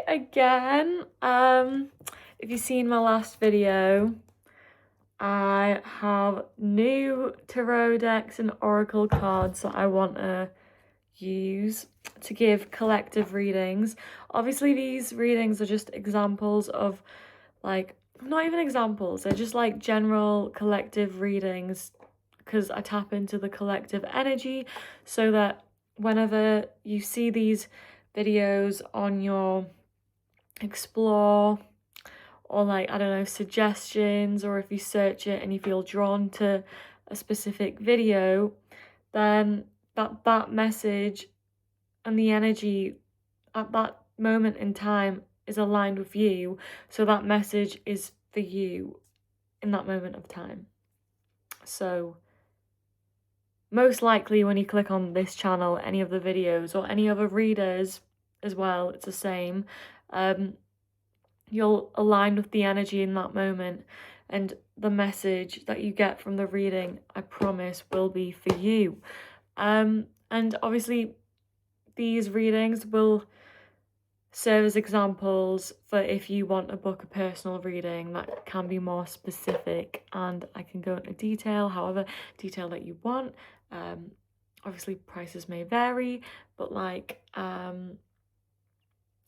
again. If you've seen my last video, I have new tarot decks and oracle cards that I want to use to give collective readings. Obviously, these readings are just examples of, like, not even examples, they're just like general collective readings because I tap into the collective energy so that whenever you see these videos on your explore or, like, I don't know, suggestions, or if you search it and you feel drawn to a specific video, then that message and the energy at that moment in time is aligned with you, so that message is for you in that moment of time. So most likely when you click on this channel, any of the videos or any other readers as well, it's the same. You'll align with the energy in that moment, and the message that you get from the reading, I promise, will be for you. And obviously these readings will serve as examples for if you want to book a personal reading that can be more specific, and I can go into detail, however detail that you want. Obviously prices may vary, but like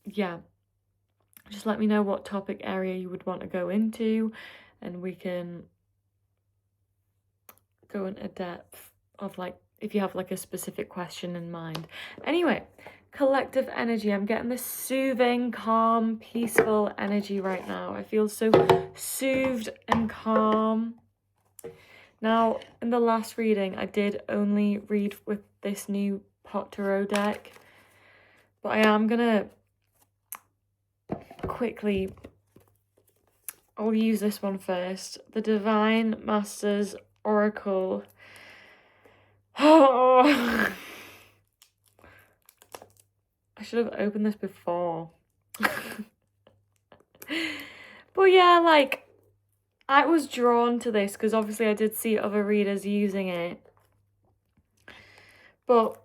yeah, just let me know what topic area you would want to go into, and we can go into depth of, like, if you have like a specific question in mind. Anyway, collective energy. I'm getting this soothing, calm, peaceful energy right now. I feel so soothed and calm. Now, in the last reading, I did only read with this new pot tarot deck, but I am gonna quickly, I'll use this one first. The Divine Masters Oracle. Oh, I should have opened this before. But yeah, like, I was drawn to this because obviously I did see other readers using it. But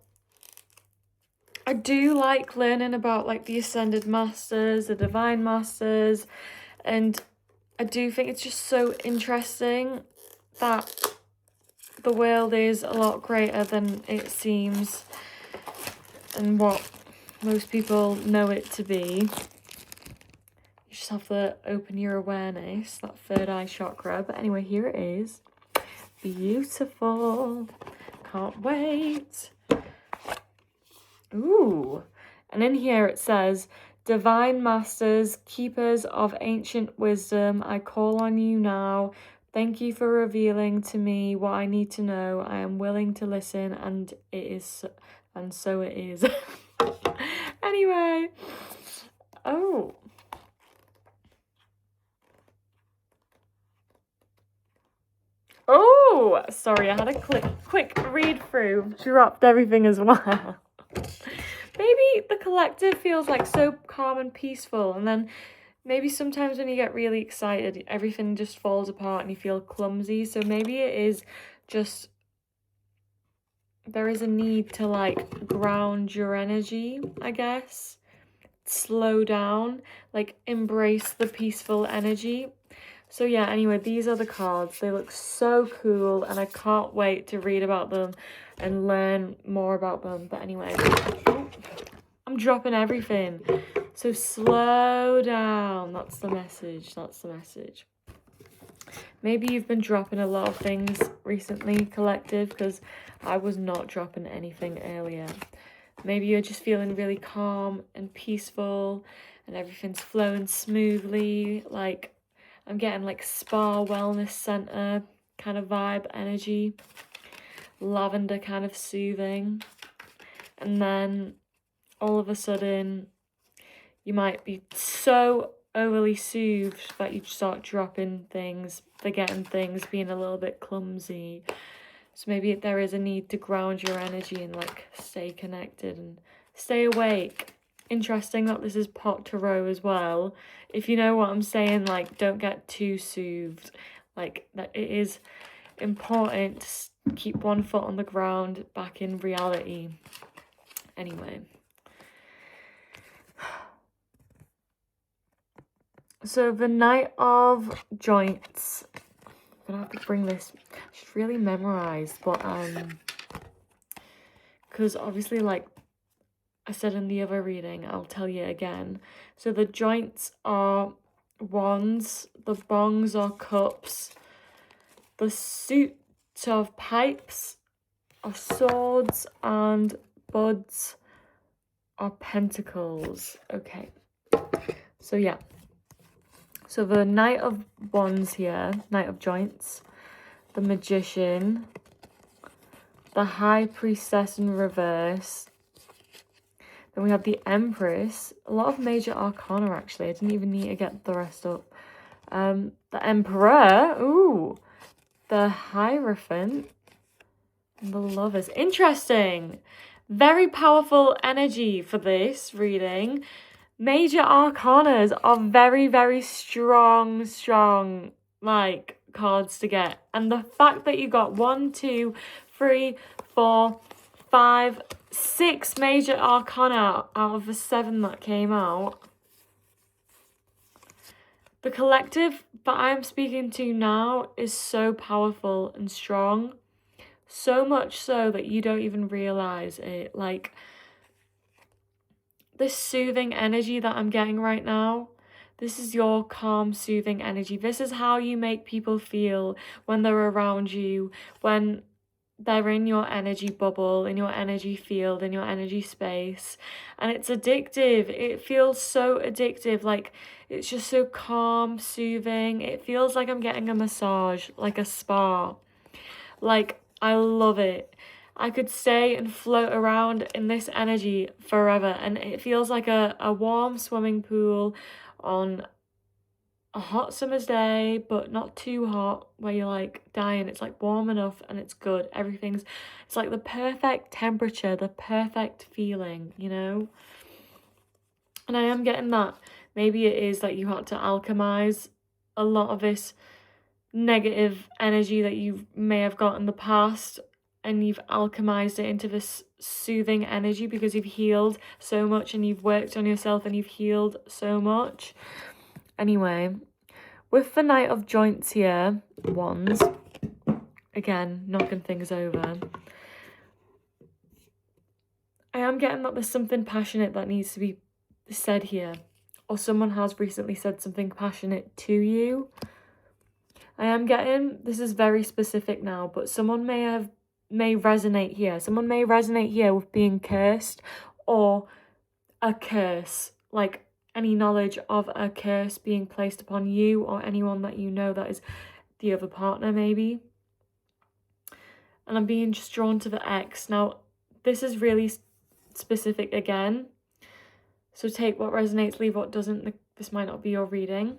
I do like learning about, like, the Ascended Masters, the Divine Masters, and I do think it's just so interesting that the world is a lot greater than it seems and what most people know it to be. You just have to open your awareness, that third eye chakra. But anyway, here it is. Beautiful. Can't wait. Ooh. And in here it says, Divine Masters, keepers of ancient wisdom, I call on you now. Thank you for revealing to me what I need to know. I am willing to listen, and so it is. Anyway. Oh. Oh, sorry, I had a quick read through. Dropped everything as well. Maybe the collective feels like so calm and peaceful, and then maybe sometimes when you get really excited, everything just falls apart and you feel clumsy. So maybe it is just, there is a need to, like, ground your energy, I guess. Slow down, like, embrace the peaceful energy. So yeah, anyway, these are the cards. They look so cool, and I can't wait to read about them and learn more about them. But anyway, I'm dropping everything. So slow down. That's the message. That's the message. Maybe you've been dropping a lot of things recently, collective, because I was not dropping anything earlier. Maybe you're just feeling really calm and peaceful and everything's flowing smoothly. Like, I'm getting like spa wellness center kind of vibe energy. Lavender kind of soothing. And then all of a sudden you might be so overly soothed that you start dropping things, forgetting things, being a little bit clumsy. So maybe there is a need to ground your energy and, like, stay connected and stay awake. Interesting that this is pot tarot as well. If you know what I'm saying, like, don't get too soothed. Like, that it is important to keep one foot on the ground, back in reality. Anyway. So the Knight of Joints. I'm gonna have to bring this. I should really memorize, but because obviously, like I said in the other reading, I'll tell you again. So the joints are wands, the bongs are cups, the suit of pipes are swords, and buds are pentacles. Okay. So yeah. So the Knight of Wands here, Knight of Joints, the Magician, the High Priestess in reverse. Then we have the Empress. A lot of major arcana, actually. I didn't even need to get the rest up. The Emperor. Ooh. The Hierophant. And the Lovers. Interesting. Very powerful energy for this reading. Major arcanas are very, very strong, like, cards to get. And the fact that you got 1, 2, 3, 4, 5, 6 major arcana out of the 7 that came out. The collective that I'm speaking to now is so powerful and strong. So much so that you don't even realize it. Like, this soothing energy that I'm getting right now, this is your calm, soothing energy. This is how you make people feel when they're around you, when they're in your energy bubble, in your energy field, in your energy space. And it's addictive. It feels so addictive. Like, it's just so calm, soothing. It feels like I'm getting a massage, like a spa. Like, I love it. I could stay and float around in this energy forever, and it feels like a warm swimming pool on a hot summer's day, but not too hot where you're like dying. It's like warm enough and it's good. It's like the perfect temperature, the perfect feeling, you know? And I am getting that. Maybe it is that you had to alchemize a lot of this negative energy that you may have got in the past, and you've alchemized it into this soothing energy because you've healed so much and you've worked on yourself and you've healed so much. Anyway, with the Knight of Joints here, wands, again, knocking things over, I am getting that there's something passionate that needs to be said here, or someone has recently said something passionate to you. I am getting, this is very specific now, but someone may resonate here. Someone may resonate here with being cursed, or a curse, like any knowledge of a curse being placed upon you or anyone that you know that is the other partner, maybe. And I'm being just drawn to the X. Now, this is really specific again. So take what resonates, leave what doesn't. This might not be your reading.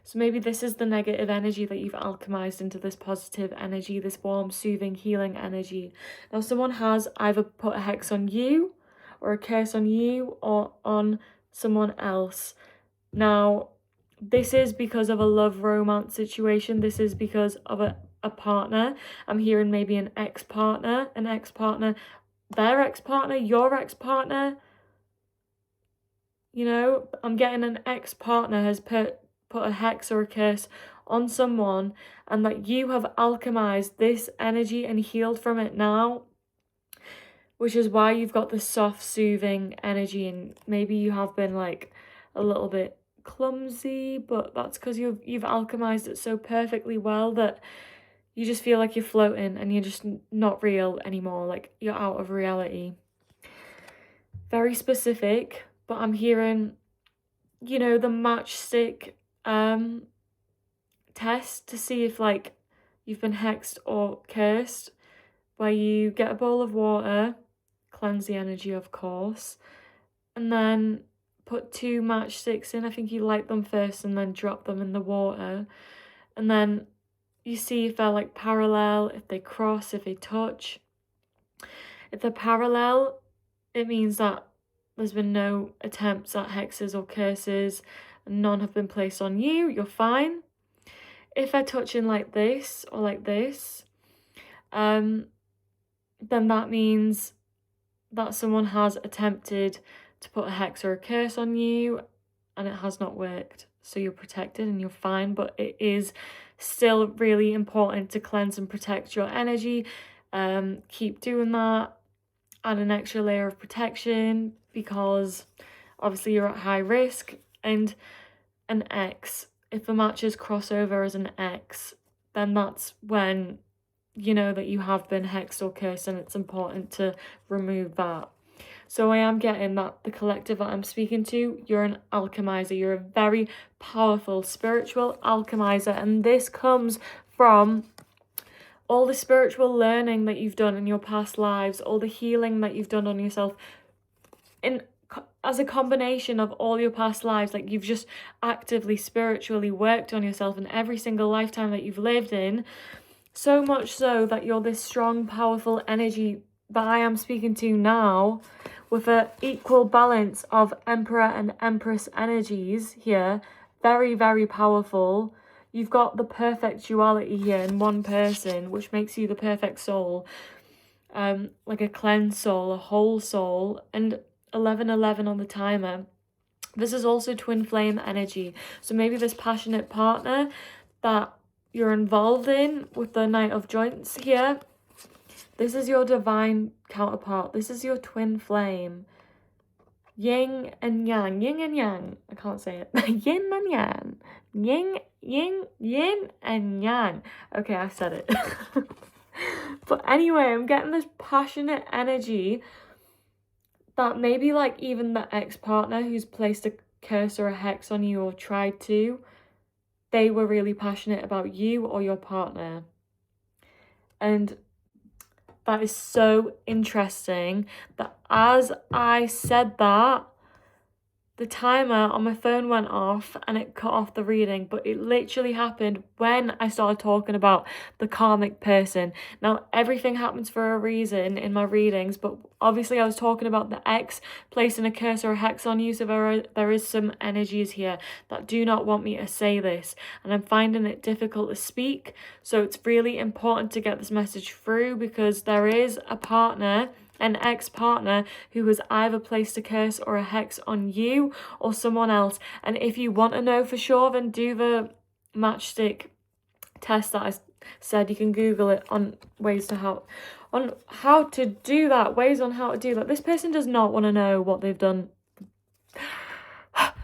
So maybe this is the negative energy that you've alchemized into this positive energy, this warm, soothing, healing energy. Now, someone has either put a hex on you, or a curse on you, or on someone else. Now, this is because of a love romance situation. This is because of a partner. I'm hearing maybe an ex-partner, their ex-partner, your ex-partner. You know, I'm getting an ex-partner has put a hex or a curse on someone, and that you have alchemized this energy and healed from it now, which is why you've got this soft, soothing energy. And maybe you have been like a little bit clumsy, but that's because you've alchemized it so perfectly well that you just feel like you're floating and you're just not real anymore, like you're out of reality. Very specific, but I'm hearing, you know, the matchstick test to see if like you've been hexed or cursed, where you get a bowl of water, cleanse the energy of course, and then put 2 matchsticks in. I think you light them first and then drop them in the water, and then you see if they're like parallel, if they cross, if they touch. If they're parallel, it means that there's been no attempts at hexes or curses, and none have been placed on you. You're fine. If they're touching like this or like this, then that means that someone has attempted to put a hex or a curse on you, and it has not worked. So you're protected and you're fine, but it is still really important to cleanse and protect your energy. Keep doing that. Add an extra layer of protection because obviously you're at high risk. And an X, if the matches cross over as an X, then that's when you know that you have been hexed or cursed, and it's important to remove that. So I am getting that the collective that I'm speaking to, you're an alchemizer. You're a very powerful spiritual alchemizer, and this comes from all the spiritual learning that you've done in your past lives, all the healing that you've done on yourself as a combination of all your past lives. Like, you've just actively spiritually worked on yourself in every single lifetime that you've lived in, so much so that you're this strong, powerful energy that I am speaking to now, with an equal balance of Emperor and Empress energies here. Very, very powerful. You've got the perfect duality here in one person, which makes you the perfect soul. Like a cleansed soul, a whole soul, and 1111 on the timer. This is also twin flame energy. So maybe this passionate partner that you're involved in with the Knight of Joints here, this is your divine counterpart. This is your twin flame. Yin and yang. Yin and yang. I can't say it. Yin and yang. Yin and yang. Okay, I said it. But anyway, I'm getting this passionate energy that maybe like even the ex-partner who's placed a curse or a hex on you or tried to, they were really passionate about you or your partner. And that is so interesting that as I said that, the timer on my phone went off and it cut off the reading, but it literally happened when I started talking about the karmic person. Now, everything happens for a reason in my readings, but obviously I was talking about the ex placing a curse or a hex on you, so there is some energies here that do not want me to say this, and I'm finding it difficult to speak, so it's really important to get this message through, because there is a partner, an ex-partner, who has either placed a curse or a hex on you or someone else. And if you want to know for sure, then do the matchstick test that I said. You can Google it on how to do that. Ways on how to do that. This person does not want to know what they've done.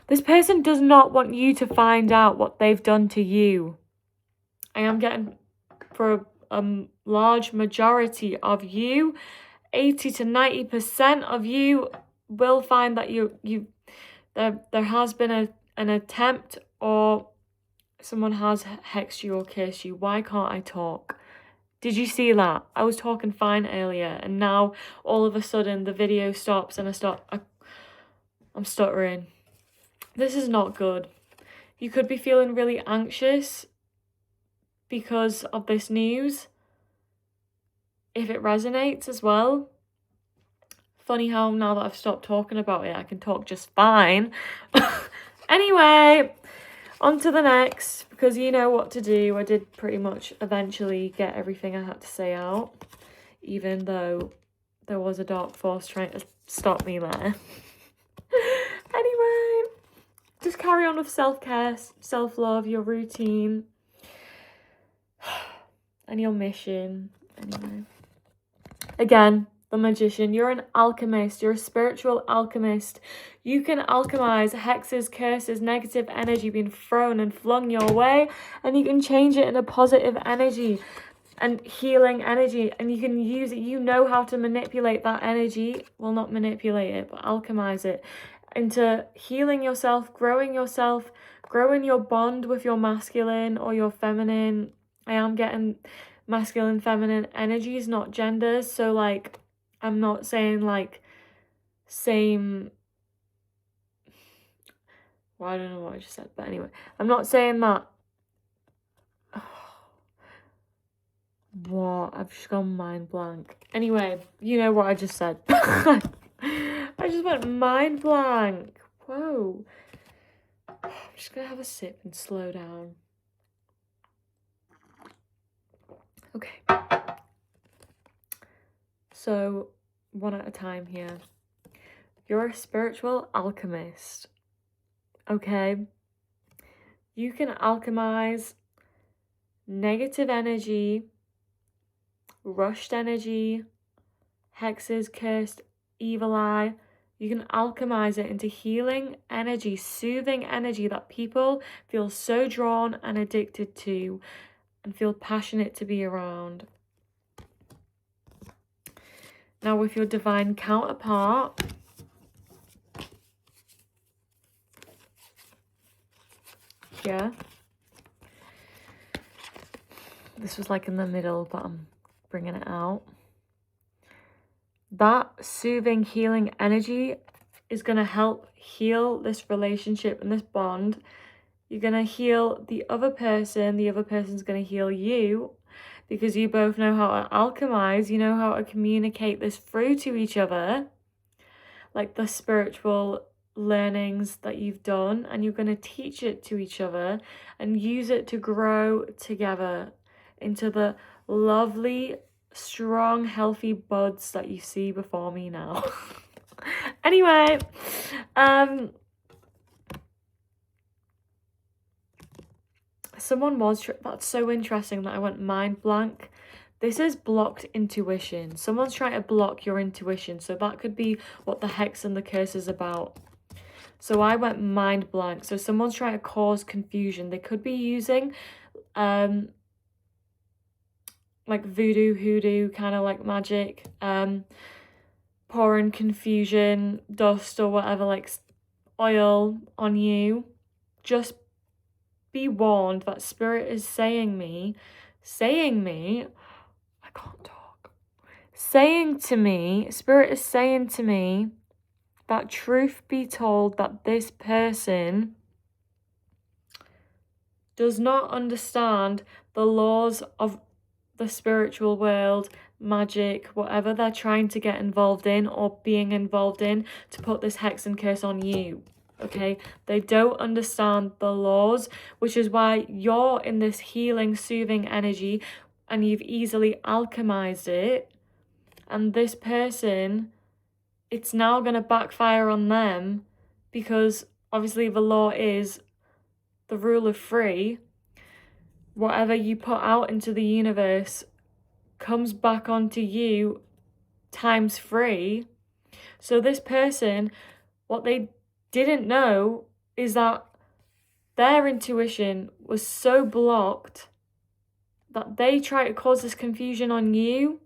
This person does not want you to find out what they've done to you. I am getting, for a large majority of you, 80 to 90% of you will find that there has been an attempt, or someone has hexed you or cursed you. Why can't I talk? Did you see that? I was talking fine earlier, and now all of a sudden the video stops and I'm stuttering. This is not good. You could be feeling really anxious because of this news, if it resonates as well. Funny how now that I've stopped talking about it, I can talk just fine. Anyway, on to the next, because you know what to do. I did pretty much eventually get everything I had to say out, even though there was a dark force trying to stop me there. Anyway, just carry on with self-care, self-love, your routine, and your mission. Anyway, again, the Magician, you're an alchemist. You're a spiritual alchemist. You can alchemize hexes, curses, negative energy being thrown and flung your way, and you can change it into positive energy and healing energy, and you can use it. You know how to manipulate that energy. Well, not manipulate it, but alchemize it into healing yourself, growing your bond with your masculine or your feminine. I am getting masculine, feminine energies, not genders. So like, I'm not saying like same, well, I don't know what I just said, but anyway, I'm not saying that. What? I've just gone mind blank. Anyway, you know what I just said. I just went mind blank. Whoa. I'm just gonna have a sip and slow down. Okay. So, one at a time here. You're a spiritual alchemist. okay? You can alchemize negative energy, rushed energy, hexes, cursed, evil eye. You can alchemize it into healing energy, soothing energy that people feel so drawn and addicted to and feel passionate to be around. Now with your divine counterpart, yeah, this was like in the middle, but I'm bringing it out. That soothing, healing energy is going to help heal this relationship and this bond. You're going to heal the other person's going to heal you, because you both know how to alchemize, you know how to communicate this through to each other, like the spiritual learnings that you've done, and you're going to teach it to each other and use it to grow together into the lovely, strong, healthy buds that you see before me now. Anyway, someone was, that's so interesting that I went mind blank. This is blocked intuition. Someone's trying to block your intuition. So that could be what the hex and the curse is about. So I went mind blank. So someone's trying to cause confusion. They could be using like voodoo, hoodoo, kind of like magic, pouring confusion, dust or whatever, like oil on you. Just be warned that spirit is saying me, I can't talk. Spirit is saying to me that truth be told, that this person does not understand the laws of the spiritual world, magic, whatever they're trying to get involved in or being involved in to put this hex and curse on you. Okay, they don't understand the laws, which is why you're in this healing, soothing energy and you've easily alchemized it. And this person, it's now going to backfire on them, because obviously the law is the rule of three. Whatever you put out into the universe comes back onto you times 3. So this person, what they didn't know is that their intuition was so blocked that they try to cause this confusion on you,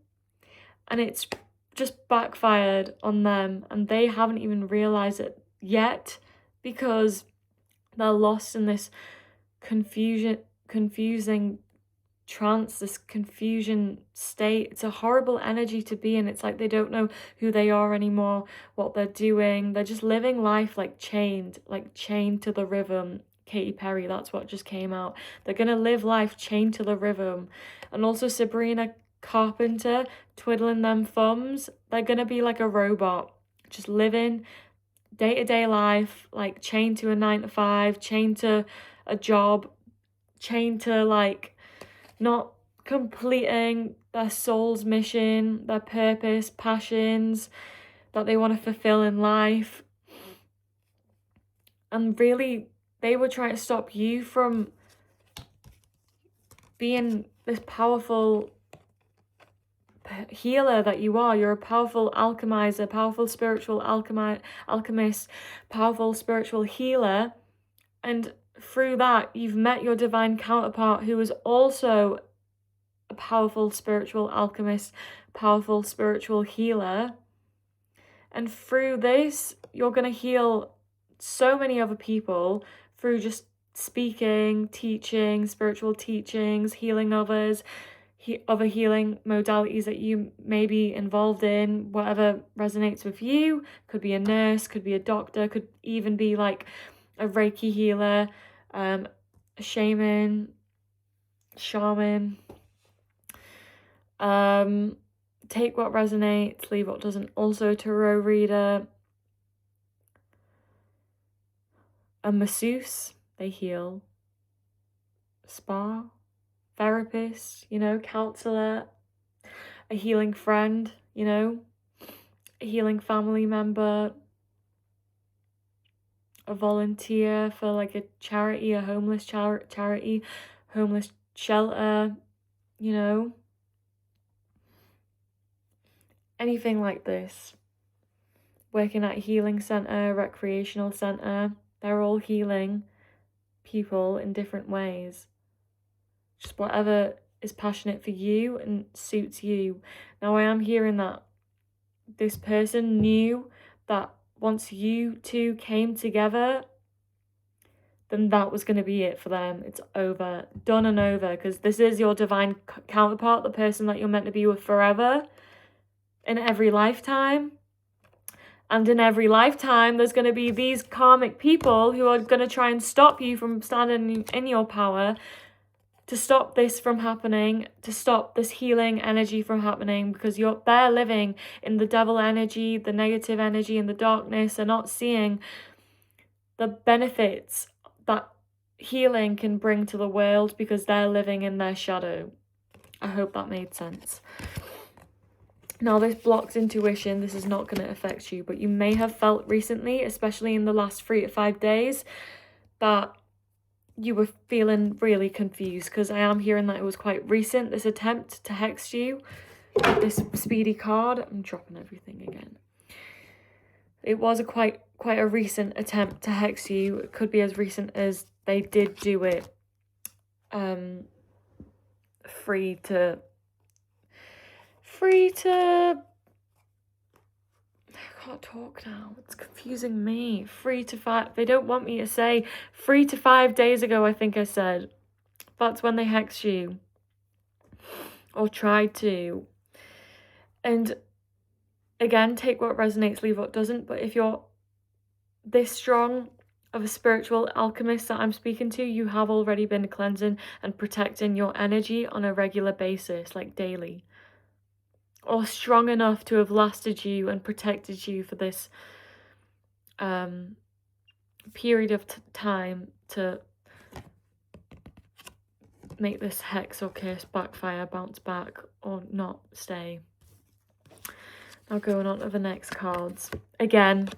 and it's just backfired on them, and they haven't even realized it yet, because they're lost in this confusing trance, this confusion state. It's a horrible energy to be in. It's like they don't know who they are anymore, what they're doing. They're just living life like chained to the rhythm. Katy Perry, that's what just came out. They're gonna live life chained to the rhythm. And also Sabrina Carpenter, twiddling them thumbs. They're gonna be like a robot, just living day-to-day life, like chained to a 9-to-5, chained to a job, chained to like not completing their soul's mission, their purpose, passions that they want to fulfill in life. And really, they were trying to stop you from being this powerful healer that you are. You're a powerful alchemizer, powerful spiritual alchemist, powerful spiritual healer. And through that, you've met your divine counterpart, who is also a powerful spiritual alchemist, powerful spiritual healer. And through this, you're going to heal so many other people through just speaking, teaching, spiritual teachings, healing others, other healing modalities that you may be involved in, whatever resonates with you. Could be a nurse, could be a doctor, could even be like a Reiki healer, a shaman. Take what resonates, leave what doesn't. Also a tarot reader, a masseuse, they heal. Spa, therapist, counselor, a healing friend, a healing family member, a volunteer for like a charity, a homeless charity, homeless shelter, you know, anything like this. Working at a healing center, recreational center, they're all healing people in different ways. Just whatever is passionate for you and suits you. Now, I am hearing that this person knew that once you two came together, then that was going to be it for them. It's over, done and over, because this is your divine counterpart, the person that you're meant to be with forever, in every lifetime. And in every lifetime, there's going to be these karmic people who are going to try and stop you from standing in your power, to stop this from happening, to stop this healing energy from happening, because they're living in the devil energy, the negative energy, and the darkness. They're not seeing the benefits that healing can bring to the world because they're living in their shadow. I hope that made sense. Now, this blocks intuition. This is not going to affect you, but you may have felt recently, especially in the last 3 to 5 days, that you were feeling really confused, because I am hearing that it was quite recent, this attempt to hex you with this speedy card. I'm dropping everything again. It was quite a recent attempt to hex you. It could be as recent as they did do it free to I can't talk now. It's confusing me. 3 to 5. They don't want me to say 3 to 5 days ago, I think I said. That's when they hex you. Or tried to. And again, take what resonates, leave what doesn't. But if you're this strong of a spiritual alchemist that I'm speaking to, you have already been cleansing and protecting your energy on a regular basis, like daily. Or strong enough to have lasted you and protected you for this period of time to make this hex or curse backfire, bounce back, or not stay. Now going on to the next cards. Again,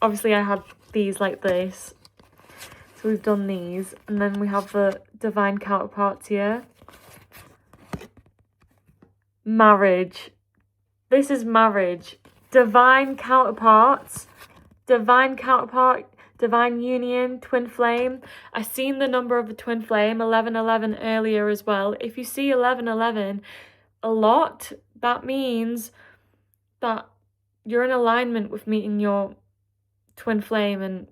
obviously I had these like this. So we've done these. And then we have the divine counterparts here. Marriage. This is marriage. Divine counterparts. Divine counterpart. Divine union. Twin flame. I seen the number of the twin flame. 1111 earlier as well. If you see 1111 a lot, that means that you're in alignment with meeting your twin flame and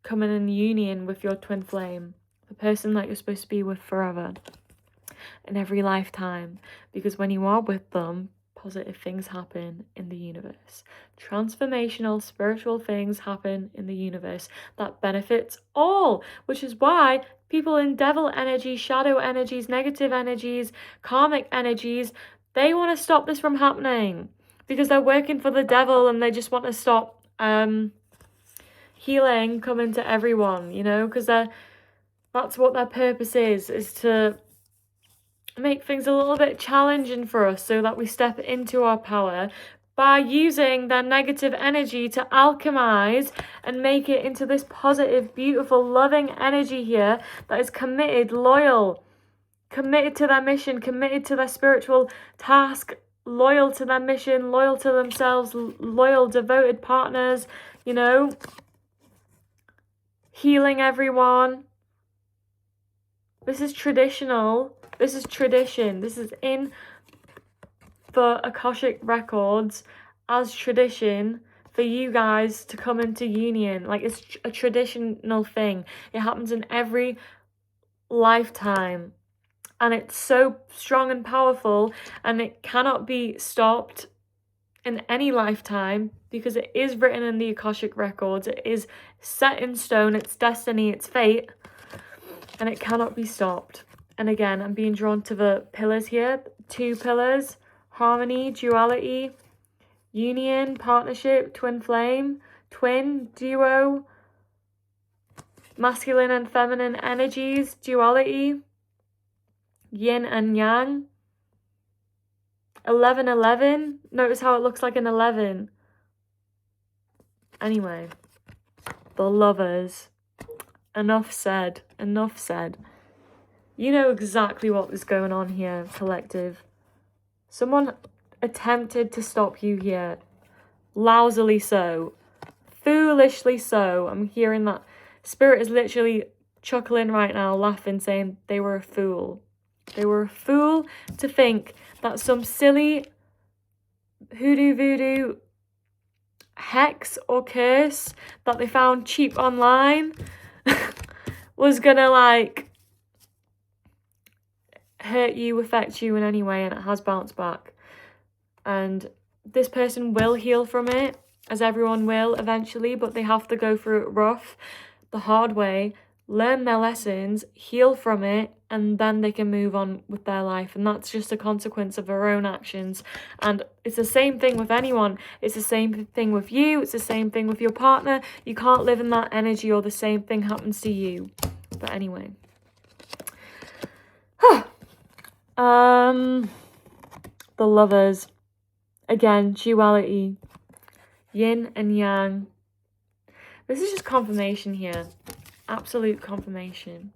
coming in union with your twin flame. The person that you're supposed to be with forever. In every lifetime, because when you are with them, positive things happen in the universe. Transformational spiritual things happen in the universe that benefits all, which is why people in devil energy, shadow energies, negative energies, karmic energies, they want to stop this from happening, because they're working for the devil and they just want to stop healing coming to everyone, you know, because that's what their purpose is to make things a little bit challenging for us so that we step into our power by using their negative energy to alchemize and make it into this positive, beautiful, loving energy here that is committed, loyal, committed to their mission, committed to their spiritual task, loyal to their mission, loyal to themselves, loyal, devoted partners, you know, healing everyone. This is traditional. This is tradition. This is in the Akashic records as tradition for you guys to come into union. Like, it's a traditional thing. It happens in every lifetime. And it's so strong and powerful, and it cannot be stopped in any lifetime because it is written in the Akashic records. It is set in stone. It's destiny. It's fate. And it cannot be stopped. And again, I'm being drawn to the pillars here. 2 pillars. Harmony, duality, union, partnership, twin flame, twin, duo, masculine and feminine energies, duality, yin and yang. 1111. Notice how it looks like an 11. Anyway, The Lovers. Enough said. Enough said. You know exactly what was going on here, collective. Someone attempted to stop you here. Lousily so. Foolishly so. I'm hearing that. Spirit is literally chuckling right now, laughing, saying they were a fool. They were a fool to think that some silly hoodoo voodoo hex or curse that they found cheap online was gonna like hurt you, affect you in any way, and it has bounced back. And this person will heal from it, as everyone will eventually, but they have to go through it rough, the hard way, learn their lessons, heal from it, and then they can move on with their life. And that's just a consequence of their own actions. And it's the same thing with anyone. It's the same thing with you. It's the same thing with your partner. You can't live in that energy or the same thing happens to you. But anyway. The Lovers. Again, duality. Yin and yang. This is just confirmation here. Absolute confirmation.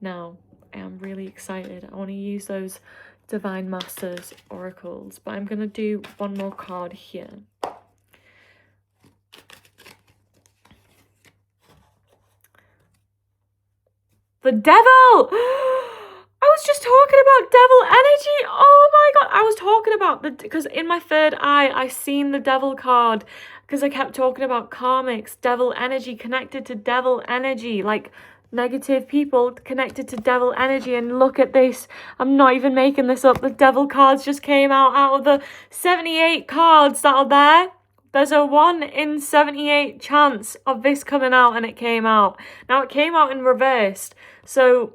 Now, I am really excited. I want to use those Divine Masters oracles, but I'm going to do one more card here. The Devil! I was just talking about devil energy. Oh my god. I was talking about because in my third eye, I seen the devil card because I kept talking about karmics, devil energy connected to devil energy, like negative people connected to devil energy. And look at this. I'm not even making this up. The devil cards just came out of the 78 cards that are there. There's a 1 in 78 chance of this coming out, and it came out. Now, it came out in reversed. So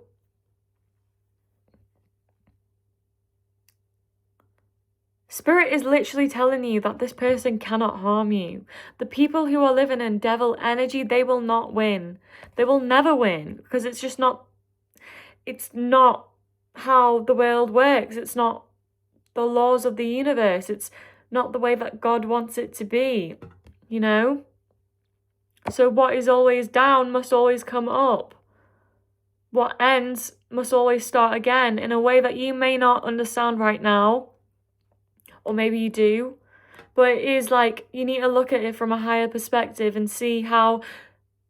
Spirit is literally telling you that this person cannot harm you. The people who are living in devil energy, they will not win. They will never win because it's just not, it's not how the world works. It's not the laws of the universe. It's not the way that God wants it to be, you know? So what is always down must always come up. What ends must always start again in a way that you may not understand right now. Or maybe you do, but it is like you need to look at it from a higher perspective and see how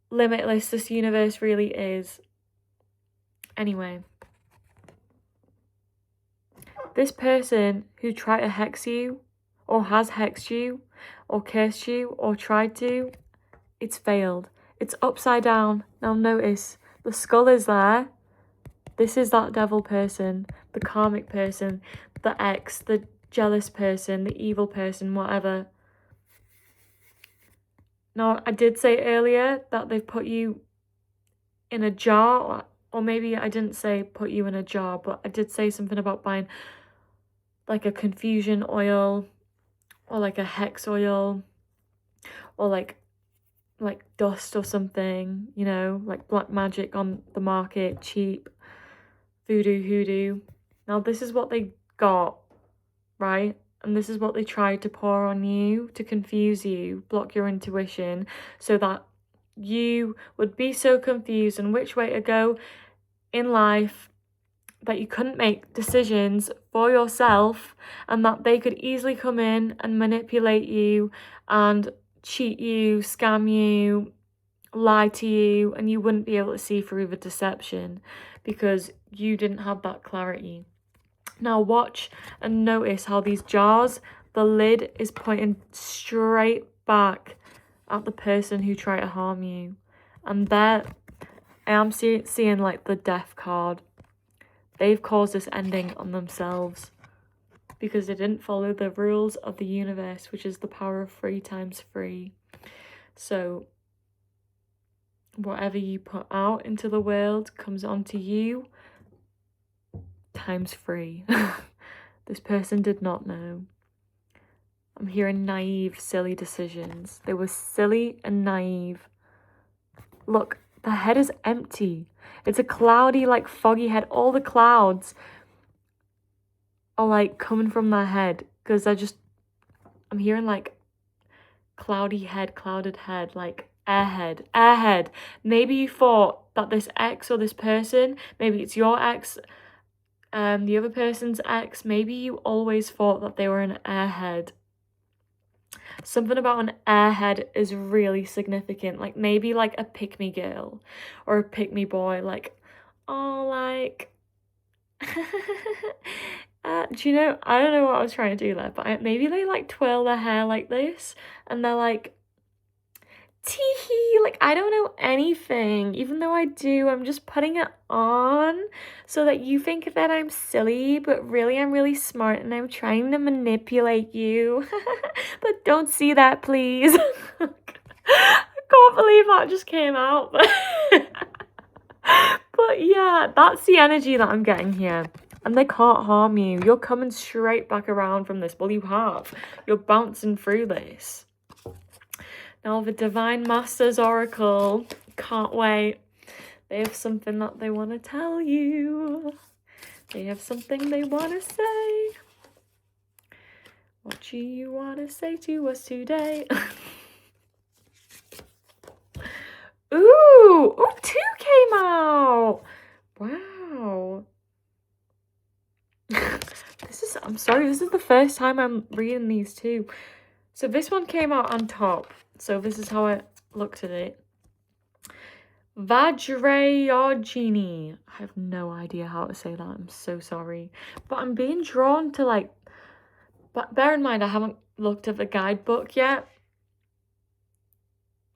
limitless this universe really is. Anyway, this person who tried to hex you, or has hexed you, or cursed you, or tried to, it's failed. It's upside down. Now notice, the skull is there. This is that devil person, the karmic person, the ex, the jealous person, the evil person, whatever. Now, I did say earlier that they've put you in a jar, or maybe I didn't say put you in a jar, but I did say something about buying like a confusion oil, or like a hex oil, or like dust or something, you know, like black magic on the market, cheap, voodoo, hoodoo. Now, this is what they got. Right? And this is what they tried to pour on you to confuse you, block your intuition, so that you would be so confused on which way to go in life that you couldn't make decisions for yourself, and that they could easily come in and manipulate you and cheat you, scam you, lie to you, and you wouldn't be able to see through the deception because you didn't have that clarity. Now watch and notice how these jars, the lid is pointing straight back at the person who tried to harm you. And there, I am seeing like the death card. They've caused this ending on themselves because they didn't follow the rules of the universe, which is the power of 3 times 3. So whatever you put out into the world comes onto you times 3. This person did not know. I'm hearing naive, silly decisions. They were silly and naive. Look, the head is empty. It's a cloudy, like foggy head. All the clouds are like coming from their head because I'm hearing like clouded head, like Airhead. Maybe you thought that this ex or this person, maybe it's your ex, the other person's ex, maybe you always thought that they were an airhead. Something about an airhead is really significant. Like maybe like a pick-me girl or a pick-me boy. Like, oh, like, do you know, I don't know what I was trying to do there, but maybe they like twirl their hair like this and they're like, tee-hee, like I don't know anything, even though I do. I'm just putting it on so that you think that I'm silly, but really I'm really smart and I'm trying to manipulate you. But don't see that, please. I can't believe that just came out. But yeah, that's the energy that I'm getting here. And they can't harm you. You're coming straight back around from this. Well, you have. You're bouncing through this. Now the Divine Masters Oracle, can't wait. They have something that they want to tell you. They have something they want to say. What do you want to say to us today? Ooh, 2 came out. Wow. I'm sorry, this is the first time I'm reading these two. So this one came out on top. So this is how I looked at it. Vajrayogini. I have no idea how to say that. I'm so sorry. But I'm being drawn to like... But bear in mind, I haven't looked at the guidebook yet.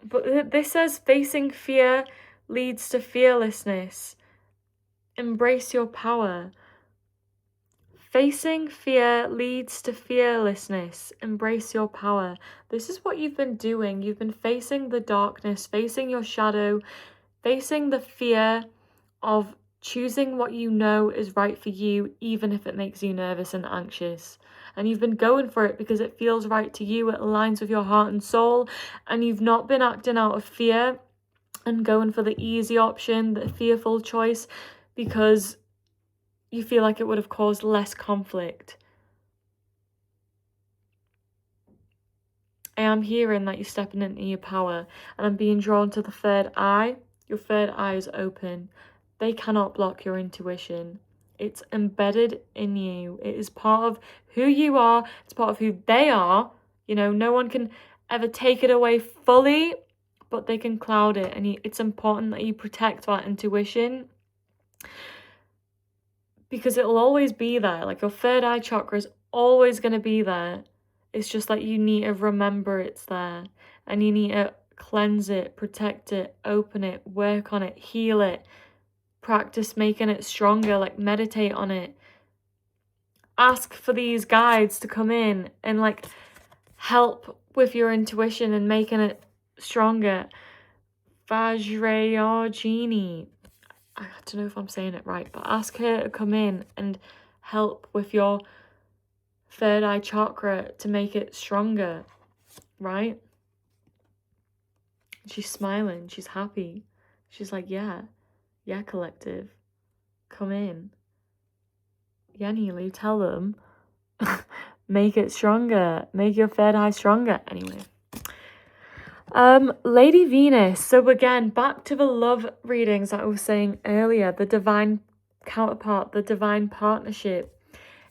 But this says, facing fear leads to fearlessness. Embrace your power. Facing fear leads to fearlessness. Embrace your power. This is what you've been doing. You've been facing the darkness, facing your shadow, facing the fear of choosing what you know is right for you, even if it makes you nervous and anxious. And you've been going for it because it feels right to you. It aligns with your heart and soul. And you've not been acting out of fear and going for the easy option, the fearful choice, because you feel like it would have caused less conflict. I am hearing that you're stepping into your power, and I'm being drawn to the third eye. Your third eye is open. They cannot block your intuition. It's embedded in you. It is part of who you are. It's part of who they are. You know, no one can ever take it away fully, but they can cloud it. And it's important that you protect that intuition, because it'll always be there. Like your third eye chakra is always going to be there. It's just like you need to remember it's there, and you need to cleanse it, protect it, open it, work on it, heal it, practice making it stronger, like meditate on it. Ask for these guides to come in and like help with your intuition and making it stronger. Vajrayogini. I don't know if I'm saying it right, but ask her to come in and help with your third eye chakra to make it stronger, right? She's smiling, she's happy. She's like, yeah, collective, come in. Yeah, Neelu, tell them. Make it stronger, make your third eye stronger. Anyway. Lady Venus. So again, back to the love readings that I was saying earlier, the divine counterpart, the divine partnership.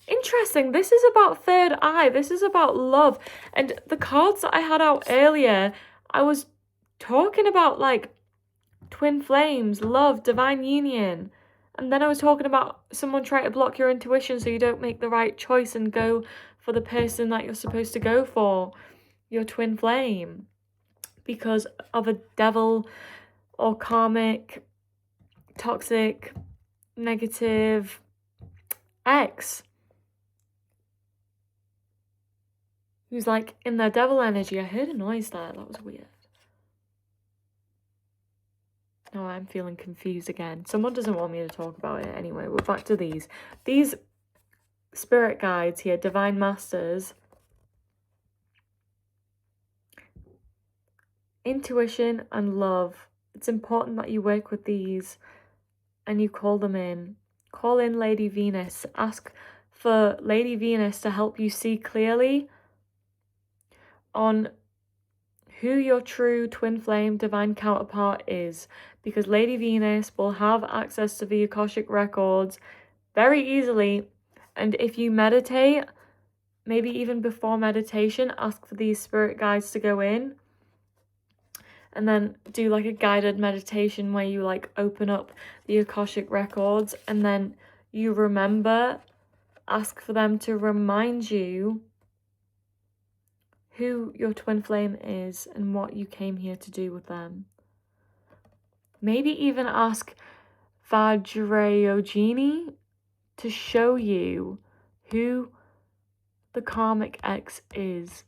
Interesting. This is about third eye. This is about love. And the cards that I had out earlier, I was talking about like twin flames, love, divine union. And then I was talking about someone trying to block your intuition so you don't make the right choice and go for the person that you're supposed to go for, your twin flame, because of a devil or karmic, toxic, negative ex who's like in their devil energy. I heard a noise there. That was weird. Now I'm feeling confused again. Someone doesn't want me to talk about it. Anyway, we're back to these. These spirit guides here, divine masters. Intuition and love. It's important that you work with these and you call them in. Call in Lady Venus. Ask for Lady Venus to help you see clearly on who your true twin flame divine counterpart is, because Lady Venus will have access to the Akashic records very easily. And if you meditate, maybe even before meditation, ask for these spirit guides to go in and then do like a guided meditation where you like open up the Akashic records and then you remember, ask for them to remind you who your twin flame is and what you came here to do with them. Maybe even ask Vajrayogini to show you who the karmic ex is.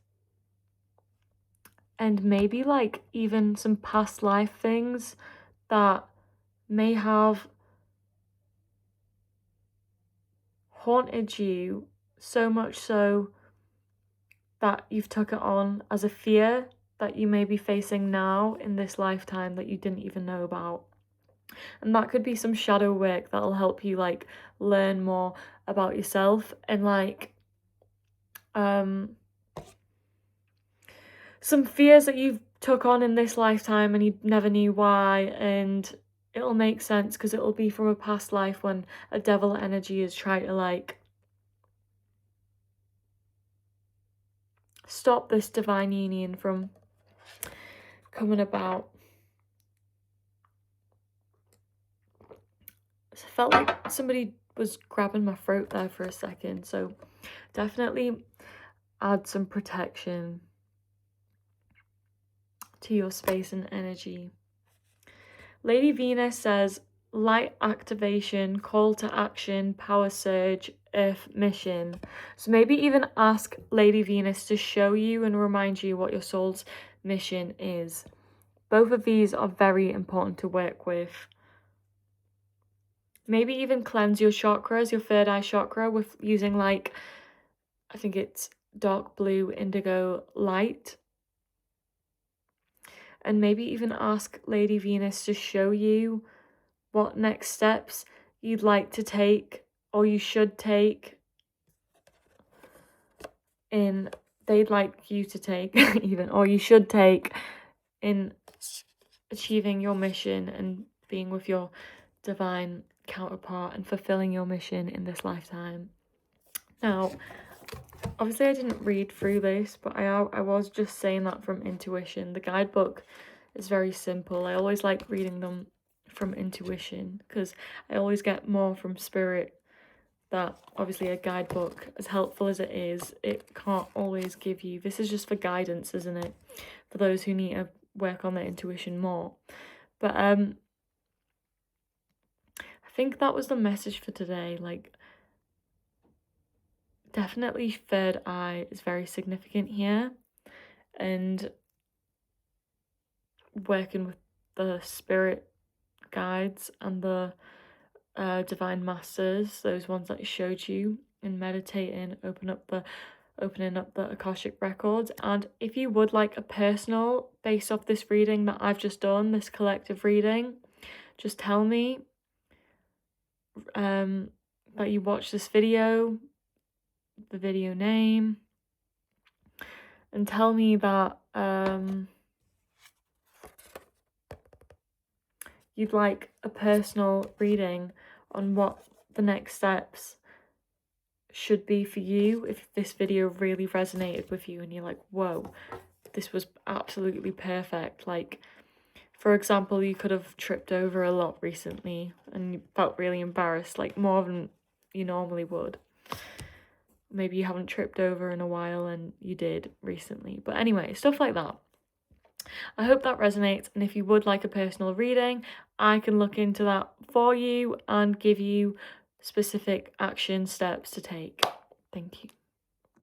And maybe like even some past life things that may have haunted you so much so that you've took it on as a fear that you may be facing now in this lifetime that you didn't even know about. And that could be some shadow work that'll help you like learn more about yourself and like some fears that you've took on in this lifetime and you never knew why, and it'll make sense because it'll be from a past life when a devil energy is trying to like stop this divine union from coming about. I felt like somebody was grabbing my throat there for a second, so definitely add some protection to your space and energy. Lady Venus says light activation, call to action, power surge, earth mission. So maybe even ask Lady Venus to show you and remind you what your soul's mission is. Both of these are very important to work with. Maybe even cleanse your chakras, your third eye chakra, with using like, I think it's dark blue indigo light. And maybe even ask Lady Venus to show you what next steps you'd like to take or you should take in, they'd like you to take even, or you should take in achieving your mission and being with your divine counterpart and fulfilling your mission in this lifetime. Now, obviously I didn't read through this, but I was just saying that from intuition. The guidebook is very simple. I always like reading them from intuition because I always get more from spirit that obviously a guidebook, as helpful as it is, it can't always give you. This is just for guidance, isn't it? For those who need to work on their intuition more. But I think that was the message for today. Like, definitely third eye is very significant here, and working with the spirit guides and the divine masters, those ones that I showed you, and meditating, opening up the Akashic records. And if you would like a personal, based off this reading that I've just done, this collective reading, just tell me that you watched this video, the video name, and tell me that you'd like a personal reading on what the next steps should be for you if this video really resonated with you and you're like, whoa, this was absolutely perfect. Like, for example, you could have tripped over a lot recently and you felt really embarrassed, like more than you normally would. Maybe you haven't tripped over in a while and you did recently. But anyway, stuff like that. I hope that resonates, and if you would like a personal reading, I can look into that for you and give you specific action steps to take. Thank you.